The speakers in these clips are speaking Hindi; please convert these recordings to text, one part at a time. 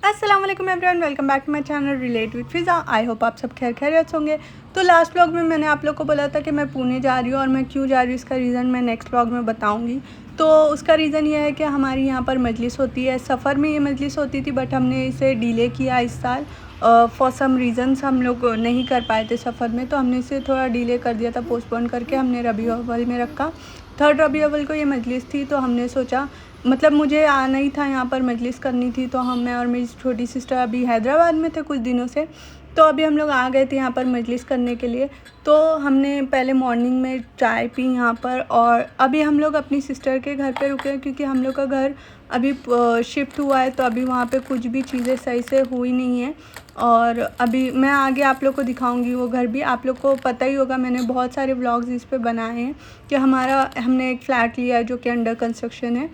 अस्सलाम वालेकुम everyone, welcome back to my channel relate with Fiza. I hope आप सब खैरियत होंगे। तो लास्ट व्लॉग में मैंने आप लोग को बोला था कि मैं पुणे जा रही हूँ और मैं क्यों जा रही हूँ इसका रीज़न मैं नेक्स्ट व्लॉग में बताऊँगी। तो उसका रीज़न ये है कि हमारी यहाँ पर मजलिस होती है। सफ़र में ये मजलिस होती थी बट हमने इसे डिले किया इस साल। फॉर सम रीज़न्स हम लोग नहीं कर पाए थे सफ़र में, तो हमने इसे थोड़ा डिले कर दिया था, पोस्टपोन करके हमने रबी अव्वल में रखा। 3 रबी अव्वल को ये मजलिस थी, तो हमने सोचा मतलब मुझे आना ही था, यहाँ पर मजलिस करनी थी। तो मैं और मेरी छोटी सिस्टर अभी हैदराबाद में थे कुछ दिनों से, तो अभी हम लोग आ गए थे यहाँ पर मजलिस करने के लिए। तो हमने पहले मॉर्निंग में चाय पी यहाँ पर, और अभी हम लोग अपनी सिस्टर के घर पे रुके क्योंकि हम लोग का घर अभी शिफ्ट हुआ है, तो अभी वहाँ पे कुछ भी चीज़ें सही से हुई नहीं है। और अभी मैं आगे आप लोग को दिखाऊंगी वो घर भी। आप लोग को पता ही होगा, मैंने बहुत सारे व्लॉग्स इस पे बनाए हैं कि हमने एक फ़्लैट लिया है जो कि अंडर कंस्ट्रक्शन है।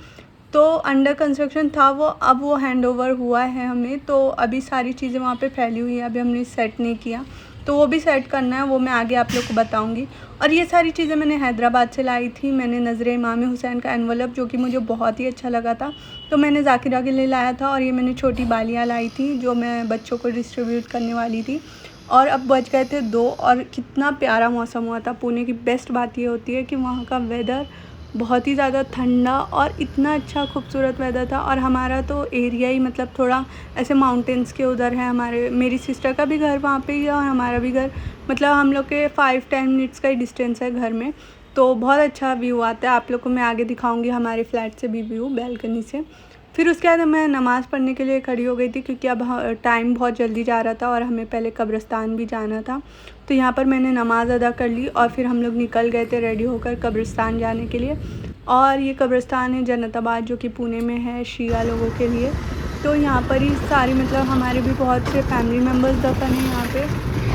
तो अंडर कंस्ट्रक्शन था वो, अब वो हैंड ओवर हुआ है हमें। तो अभी सारी चीज़ें वहाँ पे फैली हुई है, अभी हमने सेट नहीं किया, तो वो भी सेट करना है, वो मैं आगे आप लोग को बताऊंगी। और ये सारी चीज़ें मैंने हैदराबाद से लाई थी। मैंने नज़रे इमाम हुसैन का एनवलप, जो कि मुझे बहुत ही अच्छा लगा था, तो मैंने ज़ाकिरा के लिए लाया था। और ये मैंने छोटी बालियाँ लाई थी जो मैं बच्चों को डिस्ट्रीब्यूट करने वाली थी। और अब बज गए थे 2 और कितना प्यारा मौसम हुआ था। पुणे की बेस्ट बात ये होती है कि वहाँ का वेदर बहुत ही ज़्यादा ठंडा और इतना अच्छा खूबसूरत वेदर था। और हमारा तो एरिया ही मतलब थोड़ा ऐसे माउंटेन्स के उधर है। मेरी सिस्टर का भी घर वहाँ पे ही है और हमारा भी घर, मतलब हम लोग के 5-10 मिनट्स का ही डिस्टेंस है घर में। तो बहुत अच्छा व्यू आता है। आप लोग को मैं आगे दिखाऊंगी हमारे फ्लैट से भी व्यू, बैल्कनी से। फिर उसके बाद मैं नमाज़ पढ़ने के लिए खड़ी हो गई थी क्योंकि अब टाइम बहुत जल्दी जा रहा था और हमें पहले कब्रिस्तान भी जाना था। तो यहाँ पर मैंने नमाज़ अदा कर ली और फिर हम लोग निकल गए थे रेडी होकर कब्रिस्तान जाने के लिए। और ये कब्रिस्तान है जन्नताबाद, जो कि पुणे में है शिया लोगों के लिए। तो यहाँ पर ही सारी मतलब हमारे भी बहुत से फैमिली मेम्बर्स दफन हैं यहाँ पे।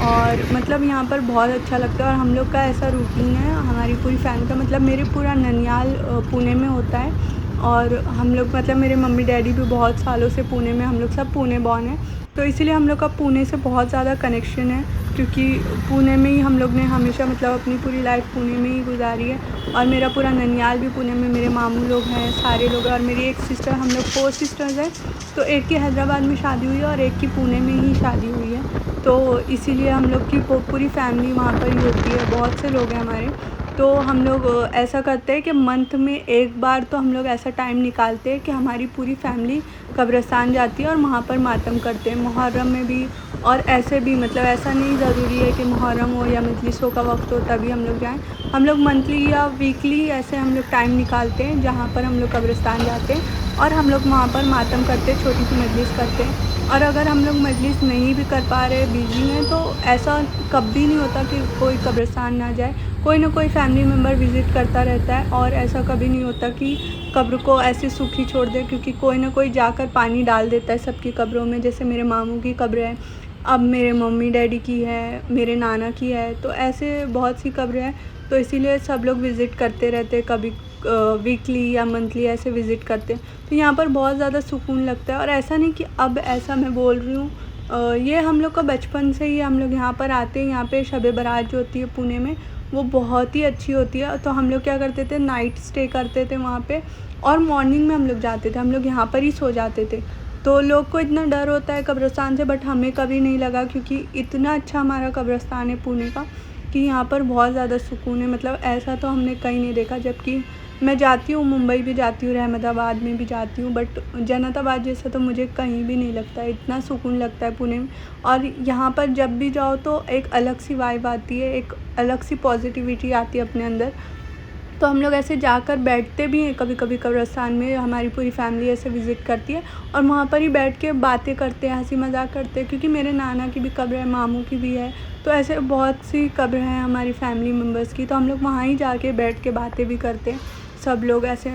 और मतलब यहाँ पर बहुत अच्छा लगता है। और हम लोग का ऐसा रूटीन है, हमारी पूरी फैमिली का, मतलब मेरे पूरा ननियाल पुणे में होता है। और हम लोग मतलब मेरे मम्मी डैडी भी बहुत सालों से पुणे में, हम लोग सब पुणे बॉर्न हैं, तो इसीलिए हम लोग का पुणे से बहुत ज़्यादा कनेक्शन है। क्योंकि पुणे में ही हम लोग ने हमेशा मतलब अपनी पूरी लाइफ पुणे में ही गुजारी है। और मेरा पूरा ननियाल भी पुणे में, मेरे मामू लोग हैं, सारे लोग। और मेरी एक सिस्टर, हम लोग 4 सिस्टर्स हैं, तो एक की हैदराबाद में शादी हुई है और एक की पुणे में ही शादी हुई है। तो इसीलिए हम लोग की पूरी फैमिली वहाँ पर ही होती है, बहुत से लोग हैं हमारे। तो हम लोग ऐसा करते हैं कि मंथ में एक बार तो हम लोग ऐसा टाइम निकालते हैं कि हमारी पूरी फैमिली कब्रिस्तान जाती है और वहाँ पर मातम करते हैं, मुहर्रम में भी। और ऐसे भी मतलब ऐसा नहीं ज़रूरी है कि मुहर्रम हो या मजलिसों का वक्त हो तभी हम लोग जाएं। हम लोग मंथली या वीकली ऐसे हम लोग टाइम निकालते हैं जहाँ पर हम लोग कब्रिस्तान जाते हैं और हम लोग वहाँ पर मातम करते हैं, छोटी सी मजलिस करते हैं। और अगर हम लोग मजलिस नहीं भी कर पा रहे, बिजी हैं, तो ऐसा कभी नहीं होता कि कोई कब्रिस्तान ना जाए। कोई ना कोई फैमिली मेम्बर विज़िट करता रहता है। और ऐसा कभी नहीं होता कि कब्र को ऐसे सूखी छोड़ दे, क्योंकि कोई ना कोई जाकर पानी डाल देता है सबकी कब्रों में। जैसे मेरे मामू की कब्र है, अब मेरे मम्मी डैडी की है, मेरे नाना की है, तो ऐसे बहुत सी कब्रें हैं। तो इसीलिए सब लोग विज़िट करते रहते हैं, कभी वीकली या मंथली ऐसे विज़िट करते हैं। तो यहाँ पर बहुत ज़्यादा सुकून लगता है। और ऐसा नहीं कि अब ऐसा मैं बोल रही हूँ, ये हम लोग का बचपन से ही हम लोग यहाँ पर आते हैं। यहाँ पे शब बारात जो होती है पुणे में, वो बहुत ही अच्छी होती है। तो हम लोग क्या करते थे, नाइट स्टे करते थे वहाँ पे, और मॉर्निंग में हम लोग जाते थे, हम लोग यहाँ पर ही सो जाते थे। तो लोग को इतना डर होता है कब्रिस्तान से, बट हमें कभी नहीं लगा, क्योंकि इतना अच्छा हमारा कब्रिस्तान है पुणे का कि यहाँ पर बहुत ज़्यादा सुकून है। मतलब ऐसा तो हमने कहीं नहीं देखा। जबकि मैं जाती हूँ, मुंबई भी जाती हूँ, रहमदाबाद में भी जाती हूँ, बट जन्नताबाद जैसा तो मुझे कहीं भी नहीं लगता है। इतना सुकून लगता है पुणे में। और यहाँ पर जब भी जाओ तो एक अलग सी वाइब आती है, एक अलग सी पॉजिटिविटी आती है अपने अंदर। तो हम लोग ऐसे जाकर बैठते भी हैं कभी कभी कब्रिस्तान में, हमारी पूरी फैमिली ऐसे विज़िट करती है और वहाँ पर ही बैठ के बातें करते हैं, हंसी मजाक करते हैं। क्योंकि मेरे नाना की भी कब्र है, मामू की भी है, तो ऐसे बहुत सी कब्र हैं हमारी फैमिली मेम्बर्स की। तो हम लोग वहाँ ही जाके बैठ के बातें भी करते हैं। सब लोग ऐसे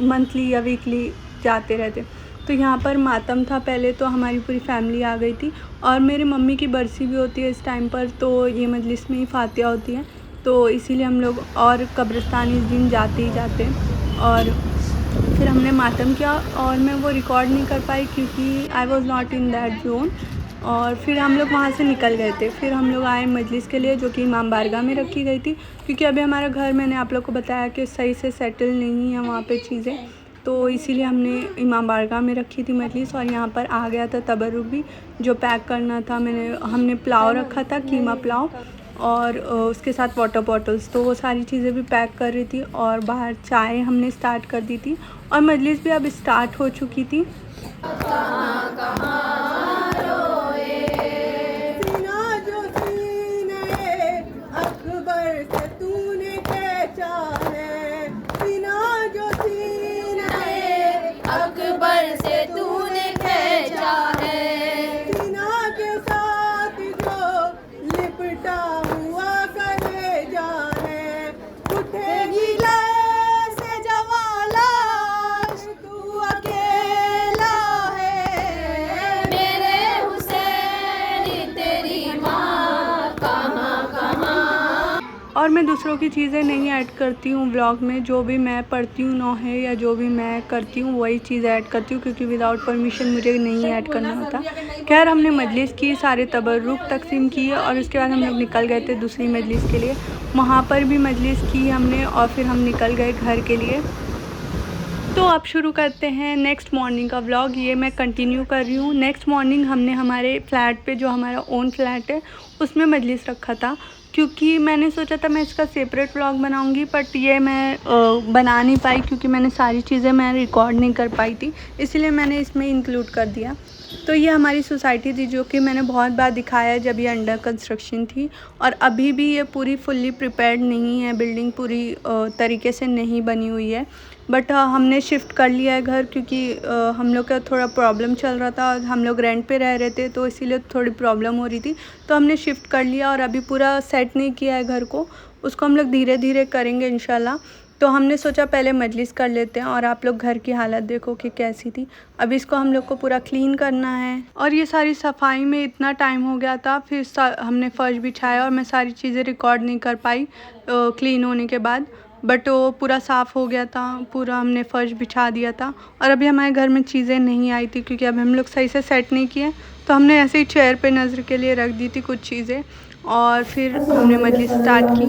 मंथली या वीकली जाते रहते। तो यहाँ पर मातम था पहले, तो हमारी पूरी फैमिली आ गई थी। और मेरी मम्मी की बरसी भी होती है इस टाइम पर, तो ये मजलिस में ही फातिहा होती है, तो इसीलिए हम लोग और कब्रिस्तान इस दिन जाते ही जाते हैं। और फिर हमने मातम किया और मैं वो रिकॉर्ड नहीं कर पाई क्योंकि I was not in that zone. और फिर हम लोग वहाँ से निकल गए थे। फिर हम लोग आए मजलिस के लिए, जो कि इमाम बारगाह में रखी गई थी, क्योंकि अभी हमारा घर, मैंने आप लोग को बताया कि सही से सेटल नहीं है वहाँ पे चीज़ें। तो इसीलिए हमने इमाम बारगाह में रखी थी मजलिस। और यहाँ पर आ गया था तबर्रुक भी जो पैक करना था। हमने पुलाव रखा था, कीमा पुलाव, और उसके साथ वाटर बॉटल्स, तो वो सारी चीज़ें भी पैक कर रही थी। और बाहर चाय हमने स्टार्ट कर दी थी और मजलिस भी अब स्टार्ट हो चुकी थी। और मैं दूसरों की चीज़ें नहीं ऐड करती हूँ व्लॉग में। जो भी मैं पढ़ती हूँ नौहे या जो भी मैं करती हूँ वही चीज़ ऐड करती हूँ, क्योंकि विदाउट परमिशन मुझे नहीं ऐड करना होता। खैर हमने मजलिस की, सारे तबर्रुक तकसीम किए और उसके बाद हम लोग निकल गए थे दूसरी मजलिस के लिए। वहाँ पर भी मजलिस की हमने और फिर हम निकल गए घर के लिए। तो अब शुरू करते हैं नेक्स्ट मॉर्निंग का व्लॉग। ये मैं कंटिन्यू कर रही हूँ। नेक्स्ट मॉर्निंग हमने हमारे फ्लैट पे, जो हमारा ओन फ्लैट है, उसमें मजलिस रखा था। क्योंकि मैंने सोचा था मैं इसका सेपरेट व्लॉग बनाऊंगी, बट ये मैं बना नहीं पाई क्योंकि मैंने सारी चीज़ें मैं रिकॉर्ड नहीं कर पाई थी, इसलिए मैंने इसमें इंक्लूड कर दिया। तो ये हमारी सोसाइटी थी जो कि मैंने बहुत बार दिखाया जब ये अंडर कंस्ट्रक्शन थी, और अभी भी ये पूरी फुल्ली प्रिपेयर्ड नहीं है, बिल्डिंग पूरी तरीके से नहीं बनी हुई है। बट हमने शिफ्ट कर लिया है घर, क्योंकि हम लोग का थोड़ा प्रॉब्लम चल रहा था। हम लोग रेंट पे रह रहे थे तो इसीलिए थोड़ी प्रॉब्लम हो रही थी, तो हमने शिफ्ट कर लिया। और अभी पूरा सेट नहीं किया है घर को, उसको हम लोग धीरे धीरे करेंगे इंशाल्लाह। तो हमने सोचा पहले मजलिस कर लेते हैं। और आप लोग घर की हालत देखो कि कैसी थी। अब इसको हम लोग को पूरा क्लीन करना है। और ये सारी सफाई में इतना टाइम हो गया था, फिर हमने फ़र्श बिछाया और मैं सारी चीज़ें रिकॉर्ड नहीं कर पाई क्लीन होने के बाद। बट वो पूरा साफ़ हो गया था, पूरा हमने फ़र्श बिछा दिया था। और अभी हमारे घर में चीज़ें नहीं आई थी क्योंकि अब हम लोग सही से सेट नहीं किए, तो हमने ऐसे ही चेयर पे नज़र के लिए रख दी थी कुछ चीज़ें। और फिर हमने मजलिस स्टार्ट की।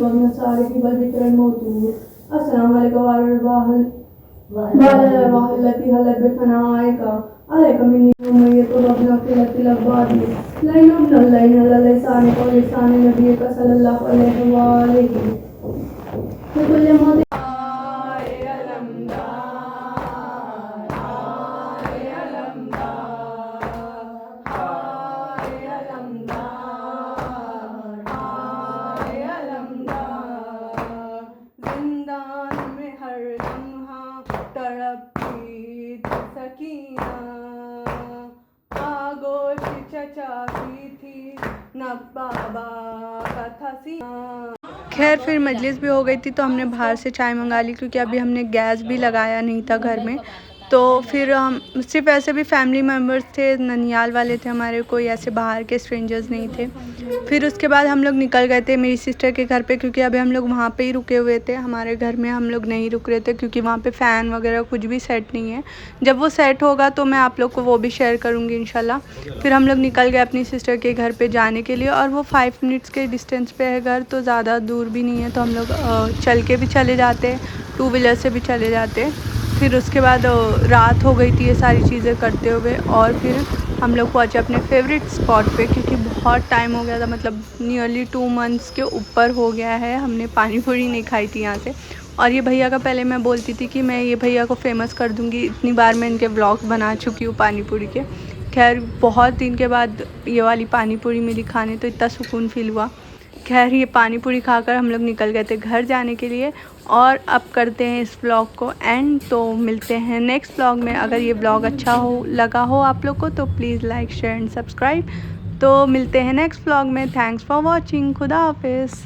खैर फिर मजलिस भी हो गई थी, तो हमने बाहर से चाय मंगा ली क्योंकि अभी हमने गैस भी लगाया नहीं था घर में। तो फिर हम सिर्फ ऐसे भी फैमिली मेम्बर्स थे, ननियाल वाले थे हमारे, कोई ऐसे बाहर के स्ट्रेंजर्स नहीं थे। फिर उसके बाद हम लोग निकल गए थे मेरी सिस्टर के घर पे, क्योंकि अभी हम लोग वहाँ पे ही रुके हुए थे। हमारे घर में हम लोग नहीं रुक रहे थे क्योंकि वहाँ पे फ़ैन वगैरह कुछ भी सेट नहीं है। जब वो सेट होगा तो मैं आप लोग को वो भी शेयर करूँगी इंशाल्लाह। फिर हम लोग निकल गए अपनी सिस्टर के घर पर जाने के लिए, और वो 5 मिनट्स के डिस्टेंस पे है घर, तो ज़्यादा दूर भी नहीं है। तो हम लोग चल के भी चले जाते, 2 व्हीलर से भी चले जाते। फिर उसके बाद रात हो गई थी ये सारी चीज़ें करते हुए, और फिर हम लोग पहुँचे अपने फेवरेट स्पॉट पे, क्योंकि बहुत टाइम हो गया था, मतलब नियरली 2 मंथ्स के ऊपर हो गया है हमने पानी पूरी नहीं खाई थी यहाँ से। और ये भैया का पहले मैं बोलती थी कि मैं ये भैया को फ़ेमस कर दूँगी, इतनी बार मैं इनके व्लॉग बना चुकी हूँ पानी पूरी के। खैर बहुत दिन के बाद ये वाली पानी पूरी मिली खाने, तो इतना सुकून फील हुआ। खैर ये पानी पूरी खाकर हम लोग निकल गए थे घर जाने के लिए। और अब करते हैं इस व्लॉग को एंड, तो मिलते हैं नेक्स्ट व्लॉग में। अगर ये व्लॉग अच्छा लगा हो आप लोग को तो please like share and subscribe. तो मिलते हैं नेक्स्ट व्लॉग में। Thanks for watching. खुदा हाफिज़।